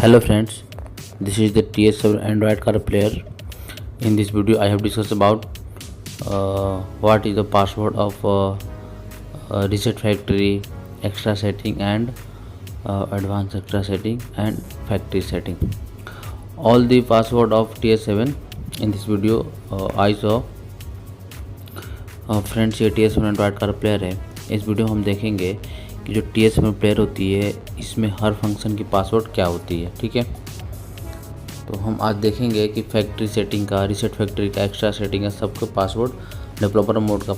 Hello friends, this is the TS7 Android car player. In this video I have discussed about what is the password of reset factory, extra setting and advanced extra setting and factory setting. All the password of TS7 in this video I saw. Friends ये TS7 Android car player है। इस video में हम देखेंगे कि जो TS7 player होती है इसमें हर फंक्शन की पासवर्ड क्या होती है। ठीक है, तो हम आज देखेंगे कि फैक्ट्री सेटिंग का, रीसेट फैक्ट्री का, एक्स्ट्रा सेटिंग का सबका पासवर्ड, डेवलपर मोड का